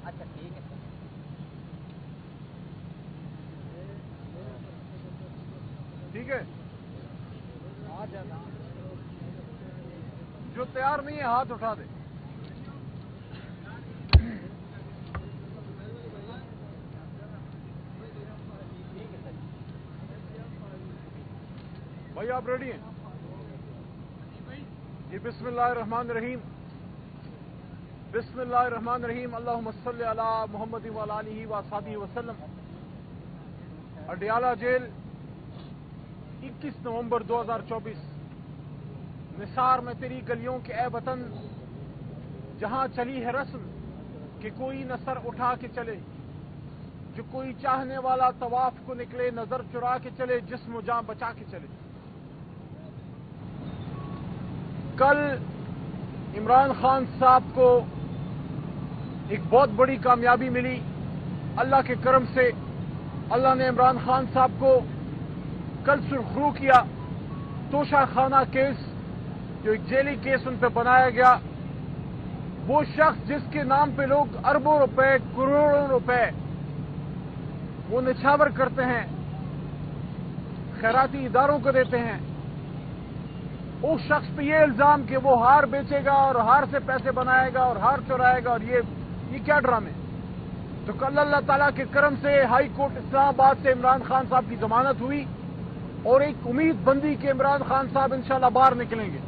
اچھا ٹھیک ہے ٹھیک ہے، جو تیار نہیں ہے ہاتھ اٹھا دے. بھائی آپ ریڈی ہیں؟ جی بسم اللہ الرحمن الرحیم. بسم اللہ الرحمن الرحیم. اللہم صلی علی محمد وعلی آلہ وصحبہ وسلم. اڈیالہ جیل 21 نومبر 2024. نثار میں تیری گلیوں کے اے وطن، جہاں چلی ہے رسم کہ کوئی نہ سر اٹھا کے چلے، جو کوئی چاہنے والا طواف کو نکلے، نظر چرا کے چلے، جسم و جان بچا کے چلے. کل عمران خان صاحب کو ایک بہت بڑی کامیابی ملی. اللہ کے کرم سے اللہ نے عمران خان صاحب کو کل سرخرو کیا. توشہ خانہ کیس جو ایک جیلی کیس ان پہ بنایا گیا، وہ شخص جس کے نام پہ لوگ اربوں روپے کروڑوں روپے وہ نچھاور کرتے ہیں، خیراتی اداروں کو دیتے ہیں، اس شخص پہ یہ الزام کہ وہ ہار بیچے گا اور ہار سے پیسے بنائے گا اور ہار چرائے گا، اور یہ کیا ڈرامے. تو کل اللہ تعالیٰ کے کرم سے ہائی کورٹ اسلام آباد سے عمران خان صاحب کی ضمانت ہوئی اور ایک امید بندی کہ عمران خان صاحب انشاءاللہ باہر نکلیں گے.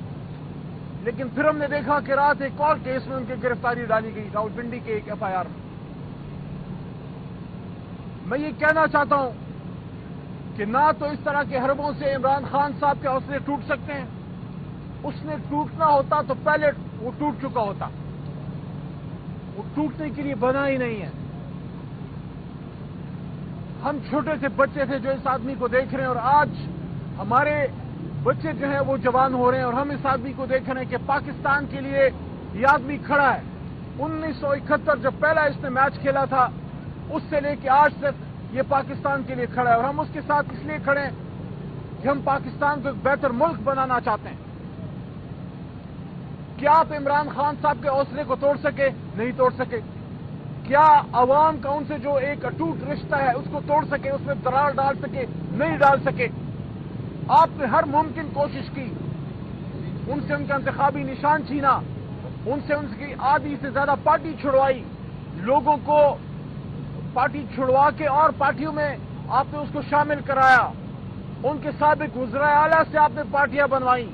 لیکن پھر ہم نے دیکھا کہ رات ایک اور کیس میں ان کی گرفتاری ڈالی گئی، راولپنڈی کے ایک ایف آئی آر میں. میں یہ کہنا چاہتا ہوں کہ نہ تو اس طرح کے حربوں سے عمران خان صاحب کے حوصلے ٹوٹ سکتے ہیں. اس نے ٹوٹنا ہوتا تو پہلے وہ ٹوٹ چکا ہوتا. وہ ٹوٹنے کے لیے بنا ہی نہیں ہے. ہم چھوٹے سے بچے تھے جو اس آدمی کو دیکھ رہے ہیں، اور آج ہمارے بچے جو ہیں وہ جوان ہو رہے ہیں اور ہم اس آدمی کو دیکھ رہے ہیں کہ پاکستان کے لیے یہ آدمی کھڑا ہے. 1971 جب پہلا اس نے میچ کھیلا تھا، اس سے لے کے آج تک یہ پاکستان کے لیے کھڑا ہے، اور ہم اس کے ساتھ اس لیے کھڑے ہیں کہ ہم پاکستان کو ایک بہتر ملک بنانا چاہتے ہیں. کیا آپ عمران خان صاحب کے حوصلے کو توڑ سکے؟ نہیں توڑ سکے. کیا عوام کا ان سے جو ایک اٹوٹ رشتہ ہے اس کو توڑ سکے، اس میں درار ڈال سکے؟ نہیں ڈال سکے. آپ نے ہر ممکن کوشش کی، ان سے ان کا انتخابی نشان چھینا، ان سے ان کی آدھی سے زیادہ پارٹی چھڑوائی، لوگوں کو پارٹی چھڑوا کے اور پارٹیوں میں آپ نے اس کو شامل کرایا. ان کے سابق وزراء اعلیٰ سے آپ نے پارٹیاں بنوائیں.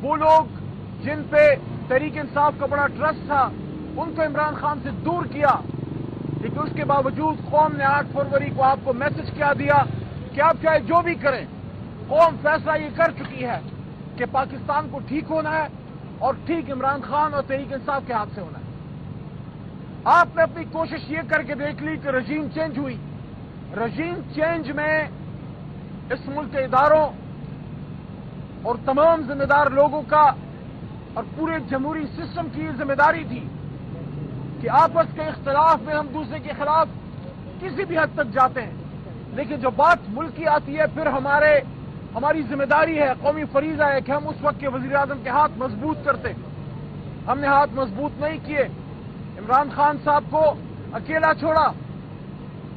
وہ لوگ جن پہ تحریک انصاف کا بڑا ٹرسٹ تھا ان کو عمران خان سے دور کیا. لیکن اس کے باوجود قوم نے 8 فروری کو آپ کو میسج کیا دیا کہ آپ چاہے جو بھی کریں، قوم فیصلہ یہ کر چکی ہے کہ پاکستان کو ٹھیک ہونا ہے، اور ٹھیک عمران خان اور تحریک انصاف کے ہاتھ سے ہونا ہے. آپ نے اپنی کوشش یہ کر کے دیکھ لی کہ رجیم چینج ہوئی. رجیم چینج میں اس ملک کے اداروں اور تمام ذمہ دار لوگوں کا اور پورے جمہوری سسٹم کی ذمہ داری تھی کہ آپس کے اختلاف میں ہم دوسرے کے خلاف کسی بھی حد تک جاتے ہیں، لیکن جو بات ملک کی آتی ہے پھر ہماری ذمہ داری ہے، قومی فریضہ ہے کہ ہم اس وقت کے وزیر اعظم کے ہاتھ مضبوط کرتے. ہم نے ہاتھ مضبوط نہیں کیے. عمران خان صاحب کو اکیلا چھوڑا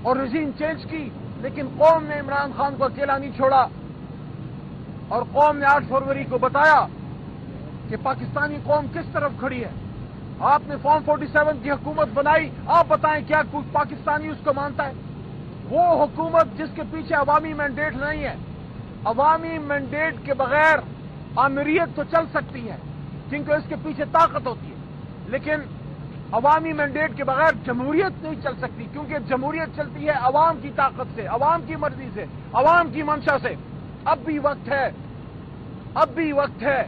اور رجیم چینج کی، لیکن قوم نے عمران خان کو اکیلا نہیں چھوڑا، اور قوم نے 8 فروری کو بتایا کہ پاکستانی قوم کس طرف کھڑی ہے. آپ نے فارم 47 کی حکومت بنائی. آپ بتائیں کیا کوئی پاکستانی اس کو مانتا ہے؟ وہ حکومت جس کے پیچھے عوامی مینڈیٹ نہیں ہے. عوامی مینڈیٹ کے بغیر آمریت تو چل سکتی ہے کیونکہ اس کے پیچھے طاقت ہوتی ہے، لیکن عوامی مینڈیٹ کے بغیر جمہوریت نہیں چل سکتی، کیونکہ جمہوریت چلتی ہے عوام کی طاقت سے، عوام کی مرضی سے، عوام کی منشا سے. اب بھی وقت ہے.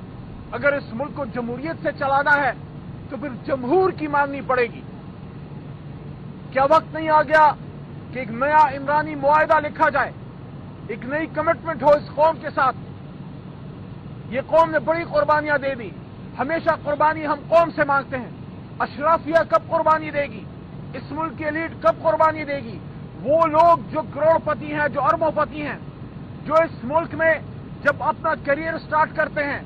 اگر اس ملک کو جمہوریت سے چلانا ہے تو پھر جمہور کی ماننی پڑے گی. کیا وقت نہیں آ گیا کہ ایک نیا عمرانی معاہدہ لکھا جائے، ایک نئی کمٹمنٹ ہو اس قوم کے ساتھ؟ یہ قوم نے بڑی قربانیاں دے دی. ہمیشہ قربانی ہم قوم سے مانگتے ہیں. اشرافیہ کب قربانی دے گی؟ اس ملک کی ایلیٹ کب قربانی دے گی؟ وہ لوگ جو کروڑ پتی ہیں، جو اربوں پتی ہیں، جو اس ملک میں جب اپنا کیریئر سٹارٹ کرتے ہیں،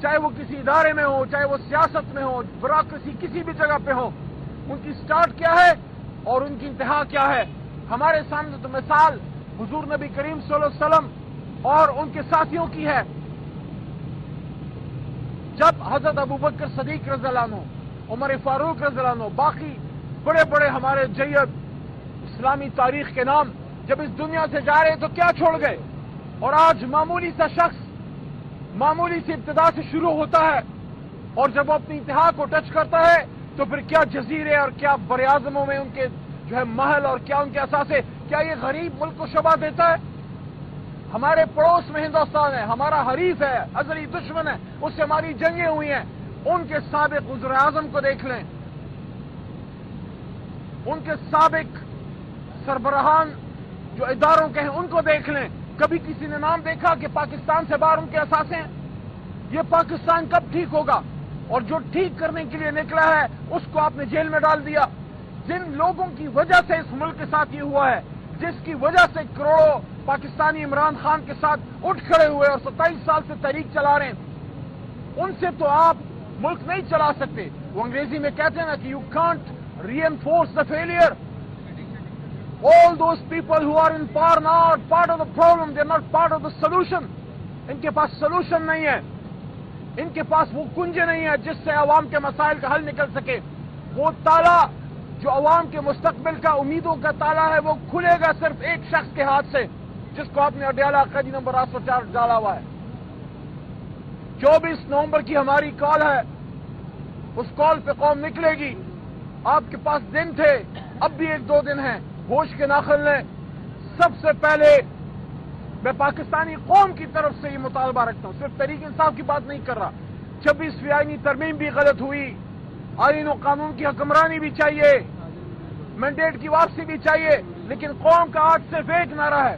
چاہے وہ کسی ادارے میں ہو، چاہے وہ سیاست میں ہو، بیوروکریسی کسی بھی جگہ پہ ہو، ان کی سٹارٹ کیا ہے اور ان کی انتہا کیا ہے؟ ہمارے سامنے تو مثال حضور نبی کریم صلی اللہ علیہ وسلم اور ان کے ساتھیوں کی ہے. جب حضرت ابوبکر صدیق رضی اللہ عنہ، عمر فاروق رضی اللہ عنہ، باقی بڑے بڑے ہمارے جید اسلامی تاریخ کے نام جب اس دنیا سے جا رہے تو کیا چھوڑ گئے؟ اور آج معمولی سا شخص معمولی سی ابتدا سے شروع ہوتا ہے، اور جب وہ اپنی انتہا کو ٹچ کرتا ہے تو پھر کیا جزیرے اور کیا براعظموں میں ان کے جو ہے محل اور کیا ان کے اثاثے، کیا یہ غریب ملک کو شبہ دیتا ہے؟ ہمارے پڑوس میں ہندوستان ہے، ہمارا حریف ہے، ازلی دشمن ہے، اس سے ہماری جنگیں ہوئی ہیں. ان کے سابق وزیر اعظم کو دیکھ لیں، ان کے سابق سربراہان جو اداروں کے ہیں ان کو دیکھ لیں. کبھی کسی نے نام دیکھا کہ پاکستان سے باہر ان کے اثاثے ہیں؟ یہ پاکستان کب ٹھیک ہوگا؟ اور جو ٹھیک کرنے کے لیے نکلا ہے اس کو آپ نے جیل میں ڈال دیا. جن لوگوں کی وجہ سے اس ملک کے ساتھ یہ ہوا ہے، جس کی وجہ سے کروڑوں پاکستانی عمران خان کے ساتھ اٹھ کھڑے ہوئے اور 27 سال سے تحریک چلا رہے ہیں، ان سے تو آپ ملک نہیں چلا سکتے. وہ انگریزی میں کہتے ہیں نا کہ you can't reinforce the failure. All those people who are in power now are part of the problem, they are not part of the solution. ان کے پاس سولوشن نہیں ہے، ان کے پاس وہ کنجے نہیں ہے جس سے عوام کے مسائل کا حل نکل سکے. وہ تالا جو عوام کے مستقبل کا امیدوں کا تالا ہے وہ کھلے گا صرف ایک شخص کے ہاتھ سے، جس کو آپ نے اڈیالہ قیدی نمبر 804 ڈالا ہوا ہے. 24 نومبر کی ہماری کال ہے، اس کال پہ قوم نکلے گی. آپ کے پاس دن تھے، اب بھی 1-2 دن ہیں، ہوش کے ناخن لیں. سب سے پہلے میں پاکستانی قوم کی طرف سے یہ مطالبہ رکھتا ہوں، صرف تحریک انصاف کی بات نہیں کر رہا. 26ویں آئینی ترمیم بھی غلط ہوئی، آئین و قانون کی حکمرانی بھی چاہیے، مینڈیٹ کی واپسی بھی چاہیے، لیکن قوم کا آج صرف ایک نعرہ ہے،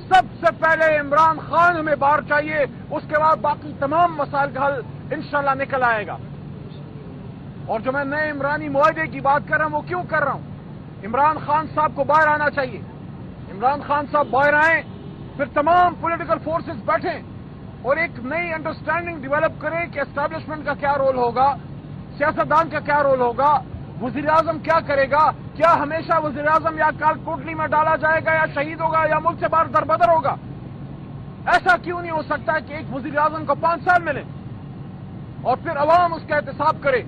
سب سے پہلے عمران خان ہمیں باہر چاہیے، اس کے بعد باقی تمام مسائل کا حل انشاءاللہ نکل آئے گا. اور جو میں نئے عمرانی معاہدے کی بات کر رہا ہوں وہ کیوں کر رہا ہوں؟ عمران خان صاحب کو باہر آنا چاہیے. عمران خان صاحب باہر آئیں، پھر تمام پولیٹیکل فورسز بیٹھیں اور ایک نئی انڈرسٹینڈنگ ڈیولپ کریں کہ اسٹیبلشمنٹ کا کیا رول ہوگا، سیاستدان کا کیا رول ہوگا، وزیر اعظم کیا کرے گا. کیا ہمیشہ وزیر اعظم یا کال کوٹلی میں ڈالا جائے گا یا شہید ہوگا یا ملک سے باہر دربدر ہوگا؟ ایسا کیوں نہیں ہو سکتا کہ ایک وزیر اعظم کو 5 سال ملے اور پھر عوام اس کا احتساب کرے؟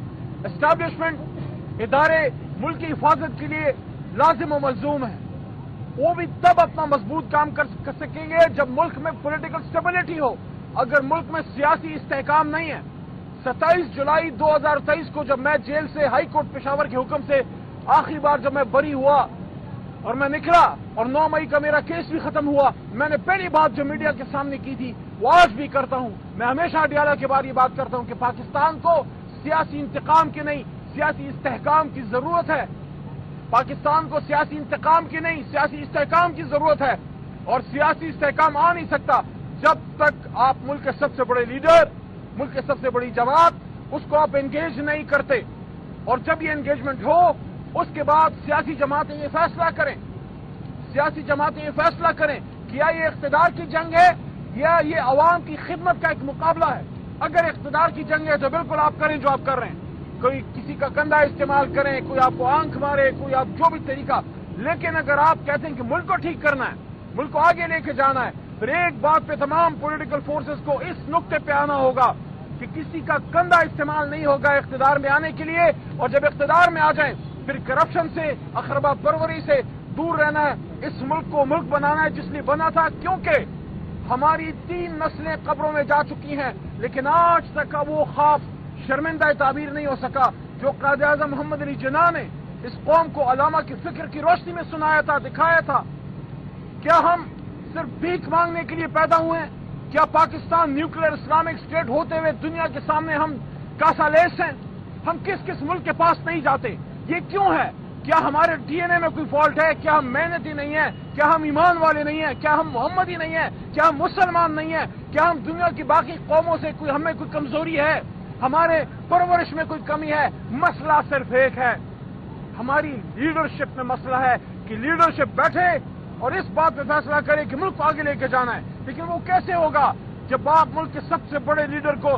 اسٹیبلشمنٹ ادارے ملک کی حفاظت کے لیے لازم و ملزوم ہے. وہ بھی تب اپنا مضبوط کام کر سکیں گے جب ملک میں پولیٹیکل سٹیبلٹی ہو. اگر ملک میں سیاسی استحکام نہیں ہے. 27 جولائی 2023 کو جب میں جیل سے ہائی کورٹ پشاور کے حکم سے آخری بار جب میں بری ہوا اور میں نکلا اور 9 مئی کا میرا کیس بھی ختم ہوا، میں نے پہلی بات جو میڈیا کے سامنے کی تھی وہ آج بھی کرتا ہوں. میں ہمیشہ اڈیالہ کے بارے یہ بات کرتا ہوں کہ پاکستان کو سیاسی انتقام کی نہیں، سیاسی استحکام کی ضرورت ہے. پاکستان کو سیاسی انتقام کی نہیں، سیاسی استحکام کی ضرورت ہے. اور سیاسی استحکام آ نہیں سکتا جب تک آپ ملک کے سب سے بڑے لیڈر، ملک کے سب سے بڑی جماعت، اس کو آپ انگیج نہیں کرتے. اور جب یہ انگیجمنٹ ہو اس کے بعد سیاسی جماعتیں یہ فیصلہ کریں، سیاسی جماعتیں یہ فیصلہ کریں کہ یہ اقتدار کی جنگ ہے یا یہ عوام کی خدمت کا ایک مقابلہ ہے. اگر اقتدار کی جنگ ہے تو بالکل آپ کریں جو آپ کر رہے ہیں، کوئی کسی کا کندھا استعمال کریں، کوئی آپ کو آنکھ مارے، کوئی آپ جو بھی طریقہ. لیکن اگر آپ کہتے ہیں کہ ملک کو ٹھیک کرنا ہے، ملک کو آگے لے کے جانا ہے، پھر ایک بات پہ تمام پولیٹیکل فورسز کو اس نقطے پہ آنا ہوگا کہ کسی کا کندھا استعمال نہیں ہوگا اقتدار میں آنے کے لیے. اور جب اقتدار میں آ جائیں پھر کرپشن سے، اقربا پروری سے دور رہنا ہے. اس ملک کو ملک بنانا ہے جس لیے بنا تھا، کیونکہ ہماری 3 نسلیں قبروں میں جا چکی ہیں لیکن آج تک کا وہ خواب شرمندہ تعبیر نہیں ہو سکا جو قائد اعظم محمد علی جناح نے اس قوم کو علامہ کی فکر کی روشنی میں سنایا تھا، دکھایا تھا. کیا ہم صرف بھیک مانگنے کے لیے پیدا ہوئے ہیں؟ کیا پاکستان نیوکلیر اسلامک اسٹیٹ ہوتے ہوئے دنیا کے سامنے ہم کاسا لیس ہیں؟ ہم کس کس ملک کے پاس نہیں جاتے؟ یہ کیوں ہے؟ کیا ہمارے ڈی این اے میں کوئی فالٹ ہے؟ کیا ہم محنتی نہیں ہیں؟ کیا ہم ایمان والے نہیں ہیں؟ کیا ہم محمدی نہیں ہیں؟ کیا ہم مسلمان نہیں ہیں؟ کیا ہم دنیا کی باقی قوموں سے ہمیں کوئی کمزوری ہے؟ ہمارے پرورش میں کوئی کمی ہے؟ مسئلہ صرف ایک ہے، ہماری لیڈرشپ میں مسئلہ ہے کہ لیڈرشپ بیٹھے اور اس بات پہ فیصلہ کرے کہ ملک کو آگے لے کے جانا ہے. لیکن وہ کیسے ہوگا جب آپ ملک کے سب سے بڑے لیڈر کو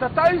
27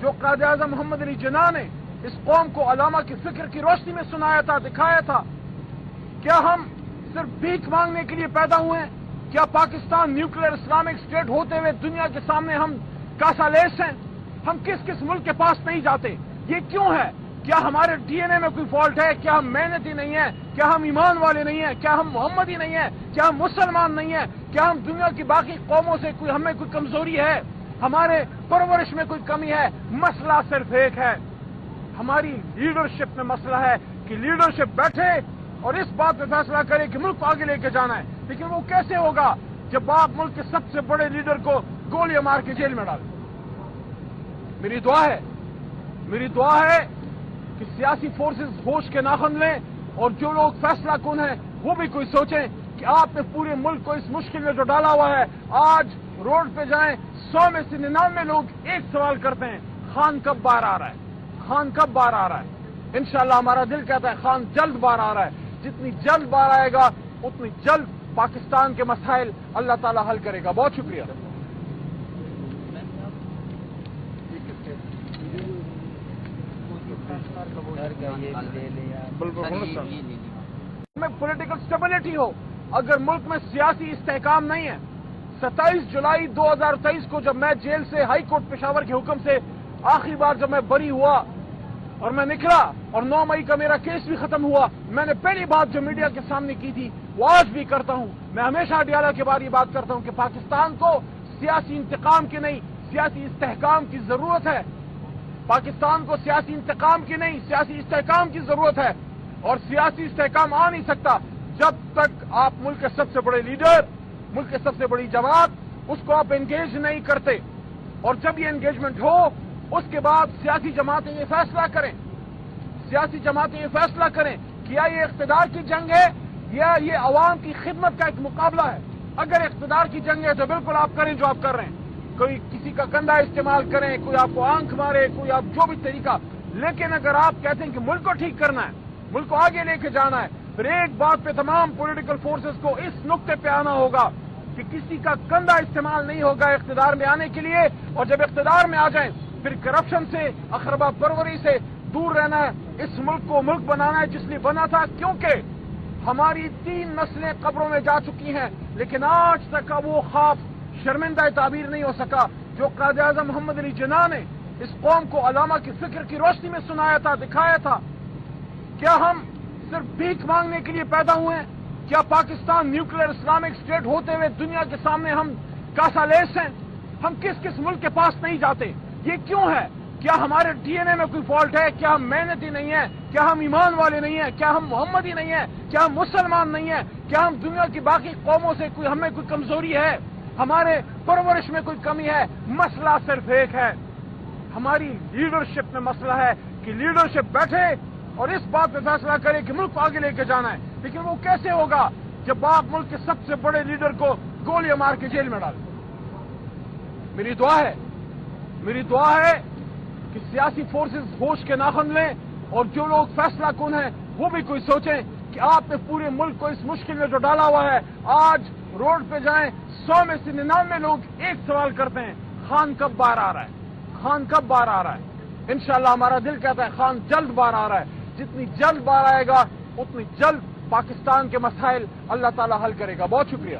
جو قائد اعظم محمد علی جناح نے اس قوم کو علامہ کی فکر کی روشنی میں سنایا تھا، دکھایا تھا؟ کیا ہم صرف بھیک مانگنے کے لیے پیدا ہوئے ہیں؟ کیا پاکستان نیوکلیر اسلامک اسٹیٹ ہوتے ہوئے دنیا کے سامنے ہم کاسالیس ہیں؟ ہم کس کس ملک کے پاس نہیں جاتے؟ یہ کیوں ہے؟ کیا ہمارے ڈی این اے میں کوئی فالٹ ہے؟ کیا ہم محنتی نہیں ہیں؟ کیا ہم ایمان والے نہیں ہیں؟ کیا ہم محمدی نہیں ہیں؟ کیا ہم مسلمان نہیں ہیں؟ کیا ہم دنیا کی باقی قوموں سے ہمیں کوئی کمزوری ہے؟ ہمارے پرورش میں کوئی کمی ہے؟ مسئلہ صرف ایک ہے، ہماری لیڈرشپ میں مسئلہ ہے کہ لیڈرشپ بیٹھے اور اس بات پہ فیصلہ کرے کہ ملک کو آگے لے کے جانا ہے، لیکن وہ کیسے ہوگا جب آپ ملک کے سب سے بڑے لیڈر کو گولیاں مار کے جیل میں ڈالیں؟ میری دعا ہے کہ سیاسی فورسز ہوش کے ناخن لیں اور جو لوگ فیصلہ کن ہیں وہ بھی کوئی سوچیں کہ آپ نے پورے ملک کو اس مشکل میں جو ڈالا ہوا ہے، آج روڈ پہ جائیں 100 میں سے 99 لوگ ایک سوال کرتے ہیں، خان کب باہر آ رہا ہے؟ خان کب باہر آ رہا ہے؟ انشاءاللہ ہمارا دل کہتا ہے خان جلد باہر آ رہا ہے، جتنی جلد باہر آئے گا اتنی جلد پاکستان کے مسائل اللہ تعالیٰ حل کرے گا۔ بہت شکریہ۔ میں پولیٹیکل سٹیبلٹی ہو، اگر ملک میں سیاسی استحکام نہیں ہے۔ 27 جولائی 2023 کو جب میں جیل سے ہائی کورٹ پشاور کے حکم سے آخری بار جب میں بری ہوا اور میں نکلا اور 9 مئی کا میرا کیس بھی ختم ہوا، میں نے پہلی بات جو میڈیا کے سامنے کی تھی وہ آج بھی کرتا ہوں۔ میں ہمیشہ اڈیالہ کے بارے یہ بات کرتا ہوں کہ پاکستان کو سیاسی انتقام کی نہیں، سیاسی استحکام کی ضرورت ہے۔ پاکستان کو سیاسی انتقام کی نہیں، سیاسی استحکام کی ضرورت ہے، اور سیاسی استحکام آ نہیں سکتا جب تک آپ ملک کے سب سے بڑے لیڈر، ملک کے سب سے بڑی جماعت، اس کو آپ انگیج نہیں کرتے۔ اور جب یہ انگیجمنٹ ہو اس کے بعد سیاسی جماعتیں یہ فیصلہ کریں کہ یہ اقتدار کی جنگ ہے یا یہ عوام کی خدمت کا ایک مقابلہ ہے۔ اگر اقتدار کی جنگ ہے تو بالکل آپ کریں جو آپ کر رہے ہیں، کوئی کسی کا کندھا استعمال کریں، کوئی آپ کو آنکھ مارے، کوئی آپ جو بھی طریقہ، لیکن اگر آپ کہتے ہیں کہ ملک کو ٹھیک کرنا ہے، ملک کو آگے لے کے جانا ہے، پھر ایک بات پہ تمام پولیٹیکل فورسز کو اس نقطے پہ آنا ہوگا کہ کسی کا کندھا استعمال نہیں ہوگا اقتدار میں آنے کے لیے، اور جب اقتدار میں آ جائیں پھر کرپشن سے، اخربہ پروری سے دور رہنا ہے۔ اس ملک کو ملک بنانا ہے جس لیے بنا تھا، کیونکہ ہماری 3 نسلیں قبروں میں جا چکی ہیں، لیکن آج تک وہ خواب شرمندہ تعبیر نہیں ہو سکا جو قائد اعظم محمد علی جناح نے اس قوم کو علامہ کی فکر کی روشنی میں سنایا تھا، دکھایا تھا۔ کیا ہم صرف بھیک مانگنے کے لیے پیدا ہوئے ہیں؟ کیا پاکستان نیوکلیر اسلامک اسٹیٹ ہوتے ہوئے دنیا کے سامنے ہم کاسالیس ہیں؟ ہم کس کس ملک کے پاس نہیں جاتے؟ یہ کیوں ہے؟ کیا ہمارے ڈی این اے میں کوئی فالٹ ہے؟ کیا ہم محنتی نہیں ہیں؟ کیا ہم ایمان والے نہیں ہیں؟ کیا ہم محمدی نہیں ہیں؟ کیا ہم مسلمان نہیں ہیں؟ کیا ہم دنیا کی باقی قوموں سے ہمیں کوئی کمزوری ہے؟ ہمارے پرورش میں کوئی کمی ہے؟ مسئلہ صرف ایک ہے، ہماری لیڈرشپ میں مسئلہ ہے کہ لیڈرشپ بیٹھے اور اس بات پہ فیصلہ کرے کہ ملک کو آگے لے کے جانا ہے، لیکن وہ کیسے ہوگا جب آپ ملک کے سب سے بڑے لیڈر کو گولیاں مار کے جیل میں ڈالیں؟ میری دعا ہے کہ سیاسی فورسز ہوش کے ناخن لیں اور جو لوگ فیصلہ کن ہیں وہ بھی کوئی سوچیں کہ آپ نے پورے ملک کو اس مشکل میں جو ڈالا ہوا ہے، آج روڈ پہ جائیں 100 میں سے 99 لوگ ایک سوال کرتے ہیں، خان کب باہر آ رہا ہے؟ خان کب باہر آ رہا ہے؟ انشاءاللہ ہمارا دل کہتا ہے خان جلد باہر آ رہا ہے، جتنی جلد باہر آئے گا اتنی جلد پاکستان کے مسائل اللہ تعالیٰ حل کرے گا۔ بہت شکریہ۔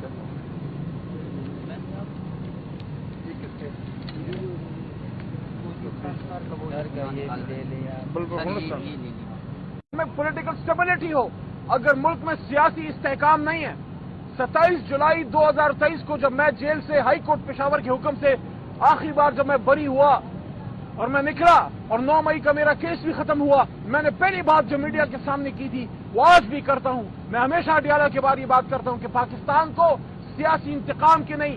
میں پولیٹیکل سٹیبلٹی ہو، اگر ملک میں سیاسی استحکام نہیں ہے۔ 27 جولائی 2023 کو جب میں جیل سے ہائی کورٹ پشاور کے حکم سے آخری بار جب میں بری ہوا اور میں نکلا اور 9 مئی کا میرا کیس بھی ختم ہوا، میں نے پہلی بات جو میڈیا کے سامنے کی تھی وہ آج بھی کرتا ہوں۔ میں ہمیشہ اڈیالہ کے بارے یہ بات کرتا ہوں کہ پاکستان کو سیاسی انتقام کی نہیں،